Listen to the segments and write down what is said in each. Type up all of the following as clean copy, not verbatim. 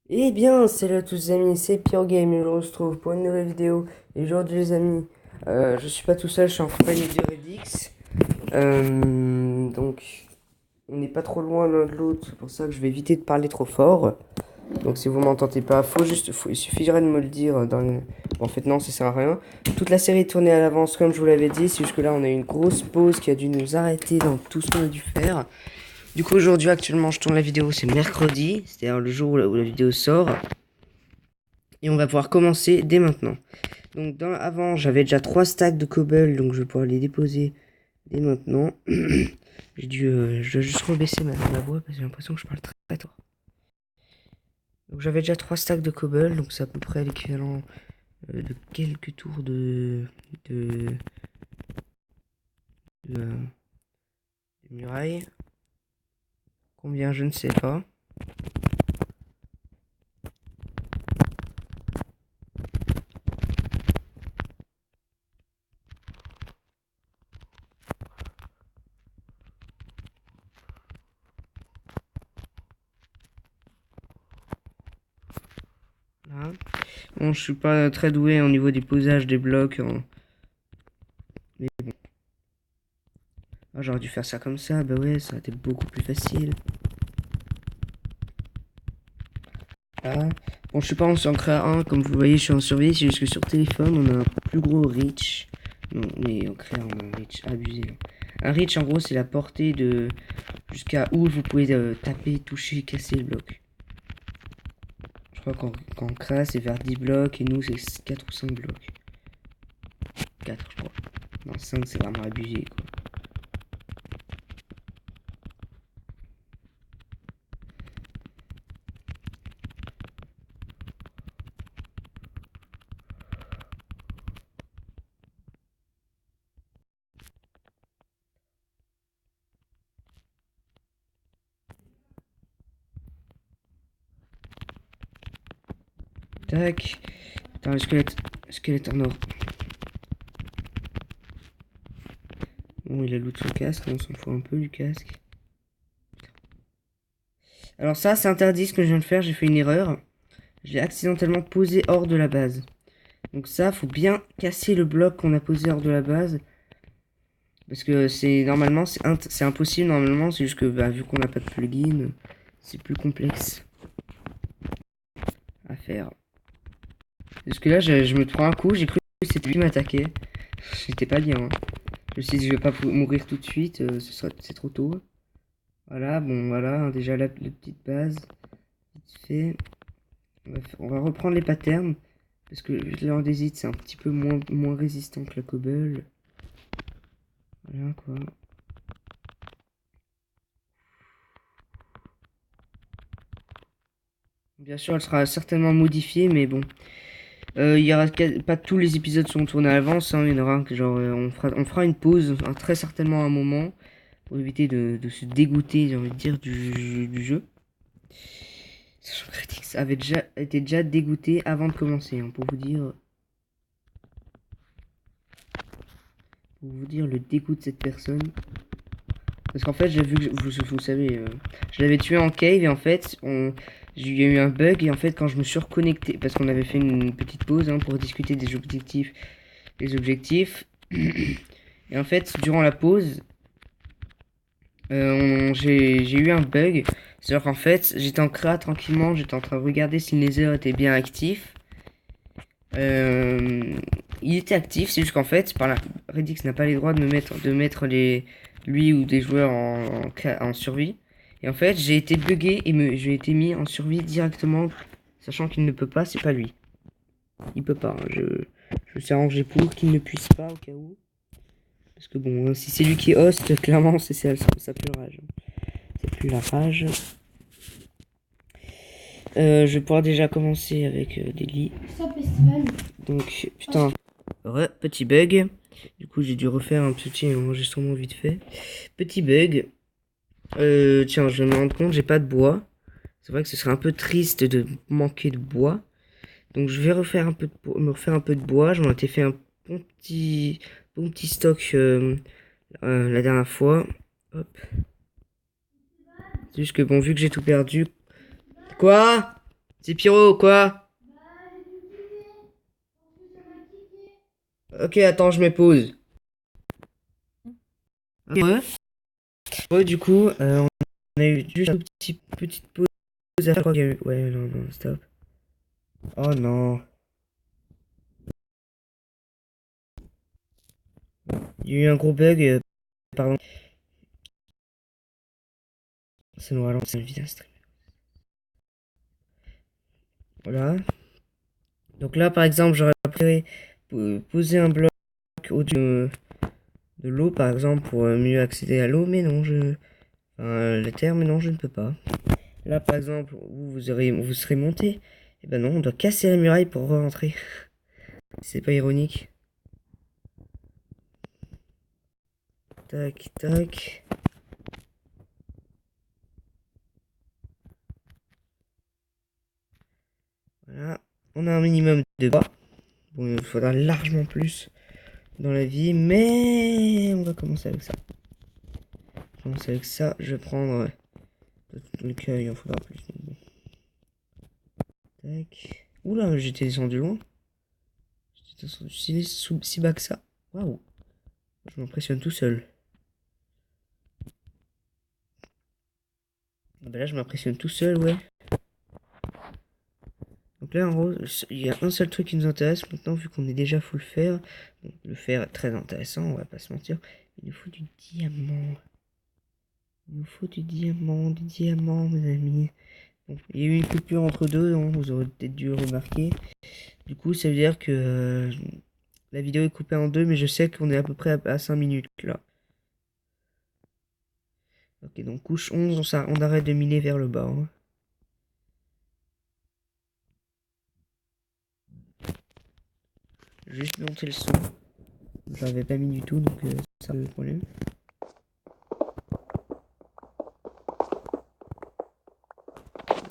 Eh bien, salut à tous les amis, c'est Pure Game et je vous retrouve pour une nouvelle vidéo. Et aujourd'hui les amis, je suis pas tout seul, je suis en compagnie de Redix. Donc, on n'est pas trop loin l'un de l'autre, c'est pour ça que je vais éviter de parler trop fort. Donc si vous m'entendez pas, il suffirait de me le dire dans le... Bon, en fait non, ça sert à rien. Toute la série est tournée à l'avance comme je vous l'avais dit, c'est juste que là on a eu une grosse pause qui a dû nous arrêter dans tout ce qu'on a dû faire. Du coup aujourd'hui actuellement je tourne la vidéo, c'est mercredi, c'est-à-dire le jour où la vidéo sort. Et on va pouvoir commencer dès maintenant. Donc avant, j'avais déjà 3 stacks de cobble, donc je vais pouvoir les déposer dès maintenant. Je dois juste rebaisser ma voix parce que j'ai l'impression que je parle très, très tôt. Donc j'avais déjà 3 stacks de cobble, donc c'est à peu près l'équivalent de quelques tours de, de muraille. Combien, je ne sais pas. Là. Bon, je suis pas très doué au niveau du posage des blocs. Mais bon. Ah, j'aurais dû faire ça comme ça, bah ouais, ça aurait été beaucoup plus facile. Là. Bon, je suis pas en Sancra 1, comme vous voyez, je suis en survie, c'est juste que sur téléphone, on a un plus gros reach. Non, mais en créa, on a un reach abusé. Un reach, en gros, c'est la portée de jusqu'à où vous pouvez taper, toucher, casser le bloc. Je crois qu'en créa, c'est vers 10 blocs, et nous, c'est 4 ou 5 blocs. 4, je crois. Non, 5, c'est vraiment abusé, quoi. Tac. Attends, le squelette. Squelette en or. Bon, il a loot son casque, on s'en fout un peu du casque. Alors ça, c'est interdit ce que je viens de faire, j'ai fait une erreur. Je l'ai accidentellement posé hors de la base. Donc ça, faut bien casser le bloc qu'on a posé hors de la base. Parce que c'est normalement, c'est impossible normalement, c'est juste que bah, vu qu'on n'a pas de plugin, c'est plus complexe à faire. Parce que là, je me prends un coup, j'ai cru que c'était lui qui m'attaquait. J'étais pas bien, hein. Je me suis dit, je vais pas mourir tout de suite, c'est trop tôt. Voilà, bon, voilà, hein, déjà la petite base. Vite fait. On va reprendre les patterns. Parce que l'andésite, c'est un petit peu moins résistant que la cobble. Voilà, quoi. Bien sûr, elle sera certainement modifiée, mais bon. Il y aura pas tous les épisodes sont tournés à l'avance, hein. Il y en aura un que genre on fera une pause, hein, très certainement un moment, pour éviter de se dégoûter, j'ai envie de dire, du jeu. Sachant que Critics avait été déjà dégoûté avant de commencer, hein, pour vous dire le dégoût de cette personne. Parce qu'en fait, j'ai vu que vous savez, je l'avais tué en cave et en fait, j'ai eu un bug et en fait, quand je me suis reconnecté, parce qu'on avait fait une petite pause hein, pour discuter des objectifs, et en fait, durant la pause, j'ai eu un bug. C'est-à-dire qu'en fait, j'étais en créa tranquillement, j'étais en train de regarder si les heures étaient bien actifs. Euh, il était actif, c'est juste qu'en fait, Redix n'a pas les droits de mettre lui ou des joueurs en survie. Et en fait, j'ai été bugué et j'ai été mis en survie directement, sachant qu'il ne peut pas, c'est pas lui. Il peut pas, hein. Je me suis arrangé pour qu'il ne puisse pas au cas où. Parce que bon, si c'est lui qui host, clairement, ça pue la rage. Ça pue la rage. Je vais pouvoir déjà commencer avec des lits. Donc, putain. Petit bug. Du coup, j'ai dû refaire un petit enregistrement vite fait. Petit bug. Tiens, je vais me rendre compte, j'ai pas de bois. C'est vrai que ce serait un peu triste de manquer de bois. Donc, je vais me refaire un peu de bois. Je m'en étais fait un bon petit stock la dernière fois. Hop. C'est juste que bon, vu que j'ai tout perdu. Quoi? C'est Pyro, quoi? Ok, attends, je me pose. Ouais. Ouais, du coup, on a eu juste une petite pause à faire. Je crois qu'il y a eu... Ouais, non, non, stop. Oh non. Il y a eu un gros bug, pardon. Ça nous ralentit la vidéo stream. Voilà. Donc là, par exemple, j'aurais préféré poser un bloc au-dessus de l'eau, par exemple, pour mieux accéder à l'eau, mais non, enfin, la terre, mais non, je ne peux pas. Là, par exemple, vous serez monté. Et ben non, on doit casser la muraille pour re-rentrer. C'est pas ironique. Tac, tac. Voilà. On a un minimum de bois. Bon, il faudra largement plus dans la vie, mais on va commencer avec ça. Commencer avec ça. Je vais prendre le cœur, il en faudra plus. Bon. Tac. Oula, j'étais descendu loin. J'étais descendu si bas que ça. Waouh. Je m'impressionne tout seul. Ah bah là, je m'impressionne tout seul, ouais. Donc là, en gros, il y a un seul truc qui nous intéresse maintenant, vu qu'on est déjà full fer. Bon, le fer est très intéressant, on va pas se mentir. Il nous faut du diamant. Il nous faut du diamant, mes amis. Bon, il y a eu une coupure entre deux, hein, vous aurez peut-être dû le remarquer. Du coup, ça veut dire que la vidéo est coupée en deux, mais je sais qu'on est à peu près à 5 minutes là. Ok, donc couche 11, on arrête de miner vers le bas. Hein. Juste monter le son. Je l'avais pas mis du tout, donc ça le problème.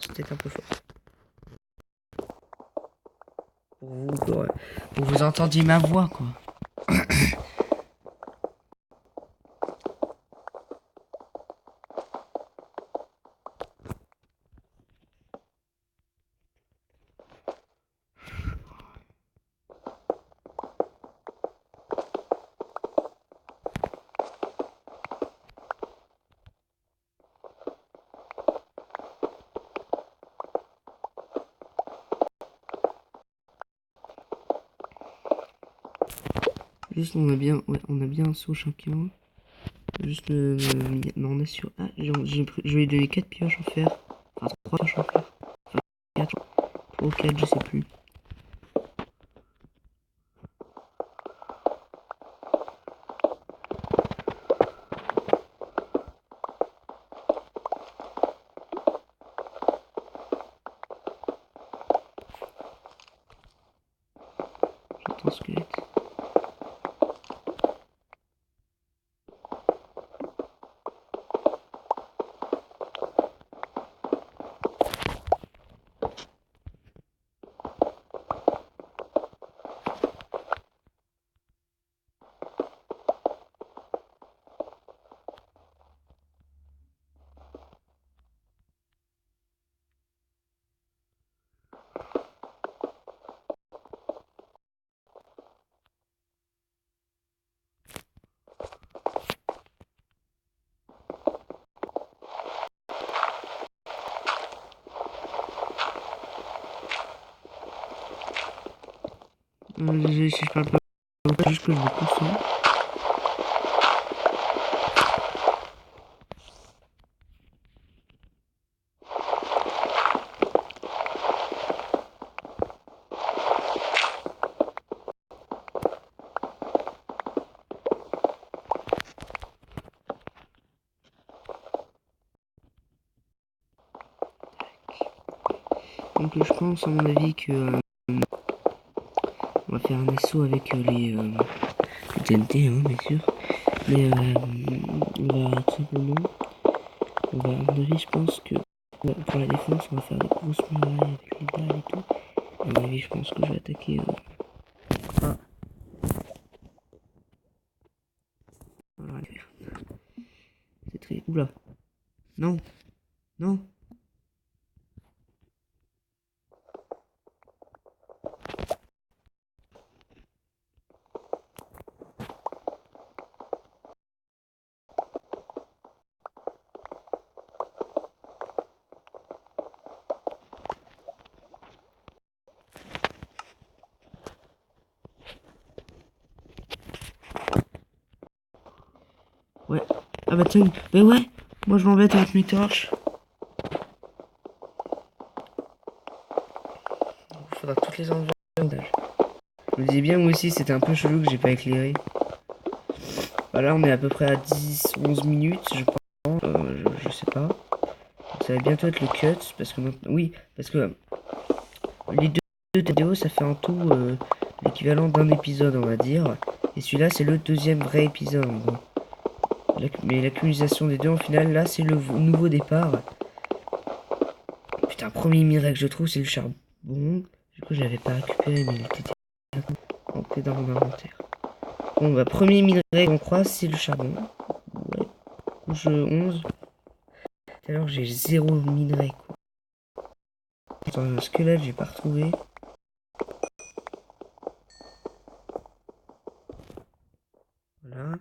C'était un peu fort. Pour vous entendiez ma voix, quoi. Juste, on a bien un saut chacun. Juste non, on est sur. Ah, je lui ai donné 4 pioches en fer. Enfin, 3 pioches en fer. Enfin, 4. 3 ou 4, je sais plus. J'entends un squelette. Désolé si je parle pas, juste que je me concentre. Donc je pense à mon avis que on va faire un assaut avec les TNT, hein, bien sûr. Mais on va tout simplement, à mon avis, je pense que pour la défense, on va faire des grosses murailles avec les balles et tout. À mon avis, je pense que je vais attaquer. Ah, voilà, c'est très. Oula, non, non. Ah bah tiens, mais ouais, moi je m'embête avec mes torches. Il faudra toutes les enlever. Je me disais bien, moi aussi, c'était un peu chelou que j'ai pas éclairé. Voilà, on est à peu près à 10-11 minutes, je pense. Je sais pas. Ça va bientôt être le cut, parce que maintenant... Oui, parce que les deux vidéos, ça fait en tout l'équivalent d'un épisode, on va dire. Et celui-là, c'est le deuxième vrai épisode, en gros. Mais l'accumulation des deux, en final, là, c'est le nouveau départ. Putain, premier minerai que je trouve, c'est le charbon. Du coup, je l'avais pas récupéré, mais il était rentré dans mon inventaire. Bon, bah, premier minerai qu'on croise, c'est le charbon. Ouais, couche 11. Tout à l'heure, j'ai 0 minerai, quoi. Attends, un squelette, j'ai pas retrouvé. Voilà.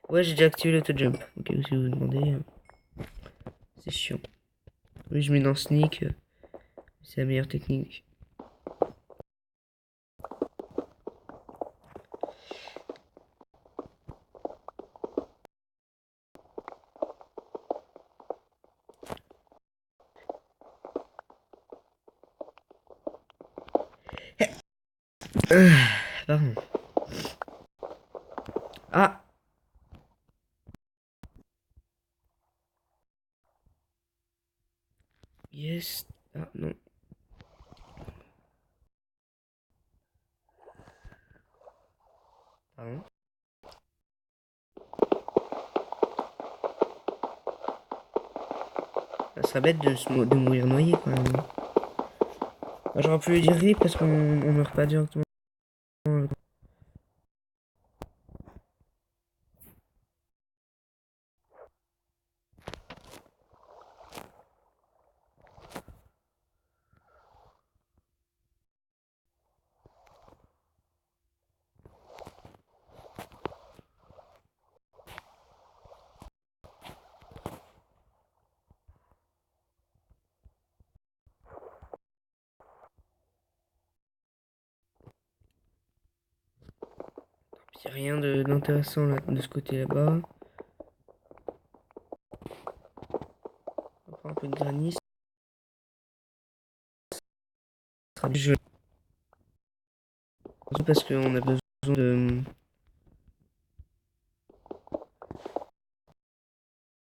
Ouais, j'ai déjà activé l'auto-jump. Ok, si vous vous demandez, c'est chiant. Oui, je mets dans sneak. C'est la meilleure technique. Pardon. Ah! Yes. Ah, non. Pardon. Ça serait bête de mourir noyé, quand même. Bah, j'aurais pu lui dire rip parce qu'on meurt pas directement. Il n'y a rien d'intéressant là, de ce côté là-bas. On va prendre un peu de granit. Ce sera du jeu. Parce qu'on a besoin de...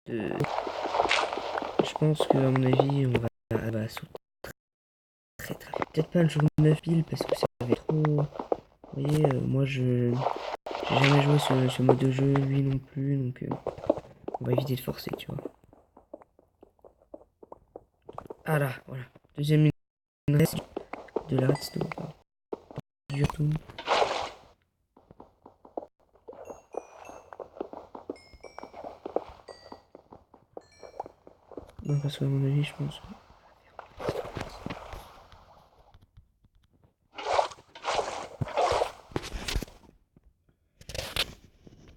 Je pense qu'à mon avis, on va sauter très très. Peut-être pas le jour 9 piles parce que ça va être trop. Vous voyez, moi j'ai jamais joué ce mode de jeu, lui non plus, donc on va éviter de forcer, tu vois. Ah là, voilà. Deuxième reste de la redstone. Du tout. Non, parce qu'à mon avis, je pense.